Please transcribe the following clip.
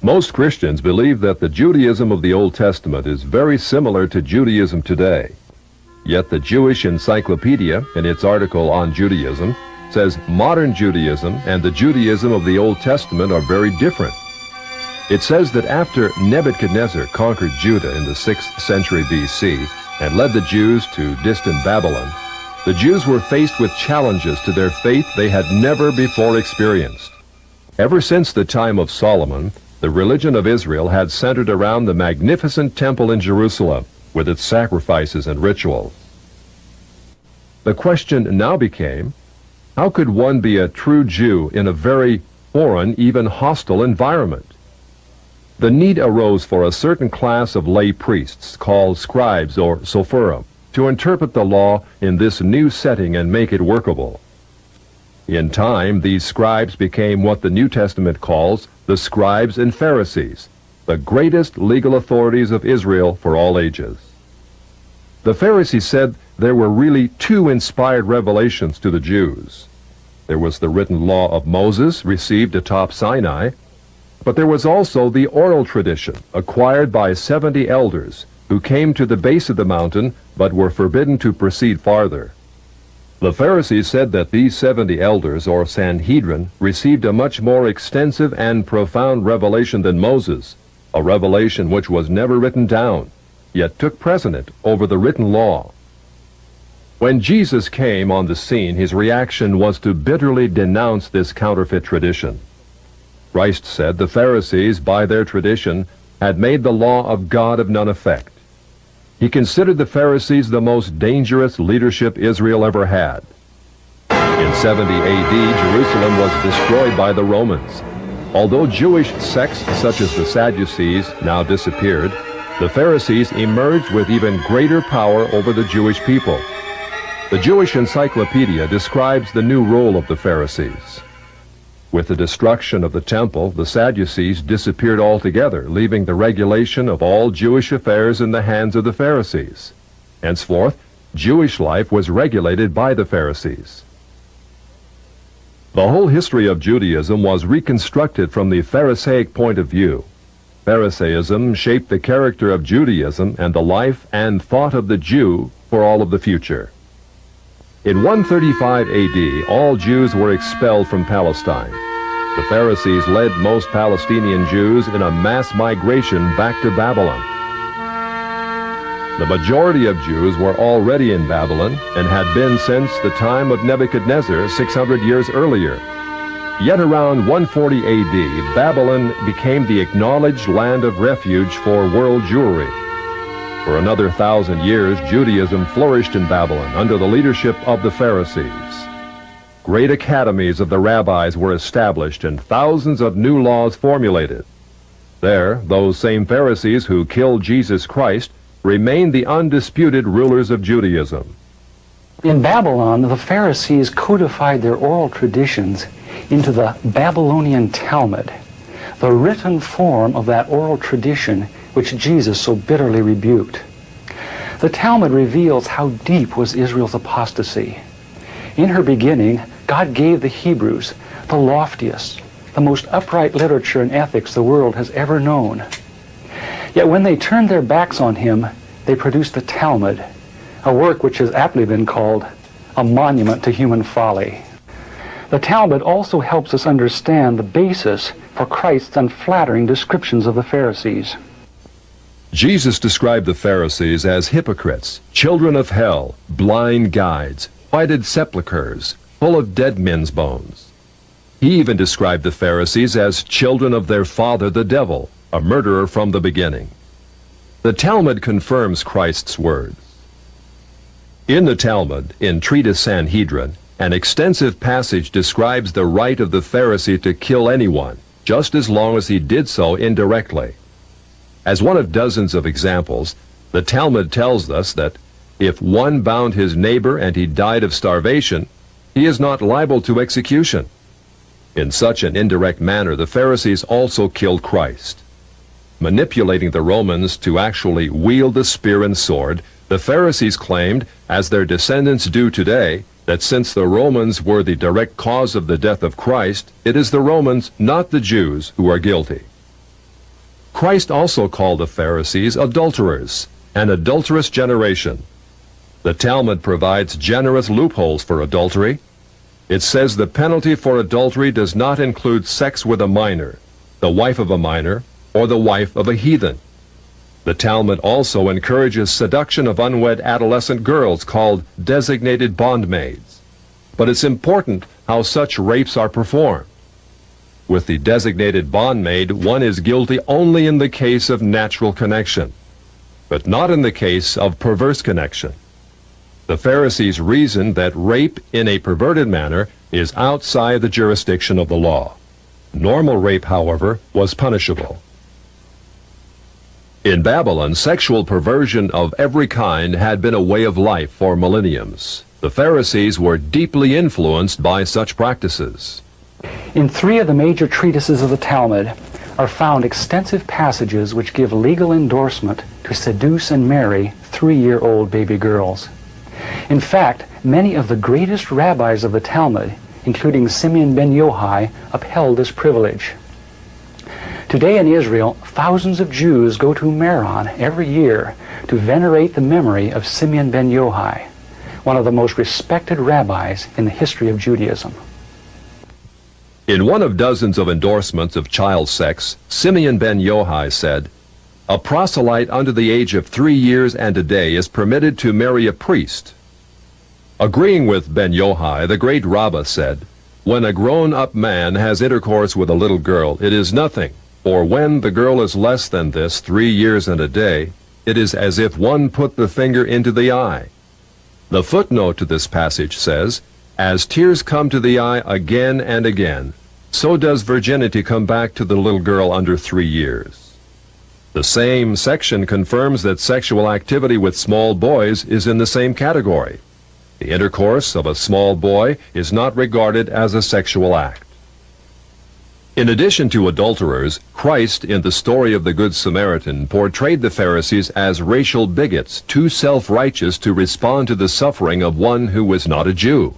Most Christians believe that the Judaism of the Old Testament is very similar to Judaism today. Yet the Jewish Encyclopedia, in its article on Judaism, says modern Judaism and the Judaism of the Old Testament are very different. It says that after Nebuchadnezzar conquered Judah in the 6th century BC and led the Jews to distant Babylon, the Jews were faced with challenges to their faith they had never before experienced. Ever since the time of Solomon, the religion of Israel had centered around the magnificent temple in Jerusalem, with its sacrifices and rituals. The question now became, how could one be a true Jew in a very foreign, even hostile environment? The need arose for a certain class of lay priests, called scribes or sopherim, to interpret the law in this new setting and make it workable. In time, these scribes became what the New Testament calls the scribes and Pharisees, the greatest legal authorities of Israel for all ages. The Pharisees said there were really two inspired revelations to the Jews. There was the written law of Moses, received atop Sinai, but there was also the oral tradition acquired by 70 elders who came to the base of the mountain but were forbidden to proceed farther. The Pharisees said that these 70 elders, or Sanhedrin, received a much more extensive and profound revelation than Moses, a revelation which was never written down, yet took precedent over the written law. When Jesus came on the scene, his reaction was to bitterly denounce this counterfeit tradition. Christ said the Pharisees, by their tradition, had made the law of God of none effect. He considered the Pharisees the most dangerous leadership Israel ever had. In 70 AD, Jerusalem was destroyed by the Romans. Although Jewish sects such as the Sadducees now disappeared, the Pharisees emerged with even greater power over the Jewish people. The Jewish Encyclopedia describes the new role of the Pharisees. With the destruction of the temple, the Sadducees disappeared altogether, leaving the regulation of all Jewish affairs in the hands of the Pharisees. Henceforth, Jewish life was regulated by the Pharisees. The whole history of Judaism was reconstructed from the Pharisaic point of view. Pharisaism shaped the character of Judaism and the life and thought of the Jew for all of the future. In 135 AD, all Jews were expelled from Palestine. The Pharisees led most Palestinian Jews in a mass migration back to Babylon. The majority of Jews were already in Babylon and had been since the time of Nebuchadnezzar 600 years earlier. Yet around 140 AD, Babylon became the acknowledged land of refuge for world Jewry. For another 1,000 years, Judaism flourished in Babylon under the leadership of the Pharisees. Great academies of the rabbis were established and thousands of new laws formulated. There, those same Pharisees who killed Jesus Christ remained the undisputed rulers of Judaism. In Babylon, the Pharisees codified their oral traditions into the Babylonian Talmud, the written form of that oral tradition which Jesus so bitterly rebuked. The Talmud reveals how deep was Israel's apostasy. In her beginning, God gave the Hebrews the loftiest, the most upright literature and ethics the world has ever known. Yet when they turned their backs on him, they produced the Talmud, a work which has aptly been called a monument to human folly. The Talmud also helps us understand the basis for Christ's unflattering descriptions of the Pharisees. Jesus described the Pharisees as hypocrites, children of hell, blind guides, whited sepulchres, full of dead men's bones. He even described the Pharisees as children of their father the devil, a murderer from the beginning. The Talmud confirms Christ's words. In the Talmud, in Treatise Sanhedrin, an extensive passage describes the right of the Pharisee to kill anyone, just as long as he did so indirectly. As one of dozens of examples, the Talmud tells us that if one bound his neighbor and he died of starvation, he is not liable to execution. In such an indirect manner, the Pharisees also killed Christ. Manipulating the Romans to actually wield the spear and sword, the Pharisees claimed, as their descendants do today, that since the Romans were the direct cause of the death of Christ, it is the Romans, not the Jews, who are guilty. Christ also called the Pharisees adulterers, an adulterous generation. The Talmud provides generous loopholes for adultery. It says the penalty for adultery does not include sex with a minor, the wife of a minor, or the wife of a heathen. The Talmud also encourages seduction of unwed adolescent girls called designated bondmaids. But it's important how such rapes are performed. With the designated bondmaid, one is guilty only in the case of natural connection, but not in the case of perverse connection. The Pharisees reasoned that rape in a perverted manner is outside the jurisdiction of the law. Normal rape, however, was punishable. In Babylon, sexual perversion of every kind had been a way of life for millenniums. The Pharisees were deeply influenced by such practices. In 3 of the major treatises of the Talmud are found extensive passages which give legal endorsement to seduce and marry 3-year-old baby girls. In fact, many of the greatest rabbis of the Talmud, including Simeon ben Yochai, upheld this privilege. Today in Israel, thousands of Jews go to Meron every year to venerate the memory of Simeon ben Yochai, one of the most respected rabbis in the history of Judaism. In one of dozens of endorsements of child sex, Simeon ben Yochai said, "A proselyte under the age of 3 years and a day is permitted to marry a priest." Agreeing with ben Yochai, the great rabbah said, "When a grown-up man has intercourse with a little girl, it is nothing, for when the girl is less than this 3 years and a day, it is as if one put the finger into the eye." The footnote to this passage says, "As tears come to the eye again and again, so does virginity come back to the little girl under 3 years." The same section confirms that sexual activity with small boys is in the same category. The intercourse of a small boy is not regarded as a sexual act. In addition to adulterers, Christ, in the story of the Good Samaritan, portrayed the Pharisees as racial bigots, too self-righteous to respond to the suffering of one who was not a Jew.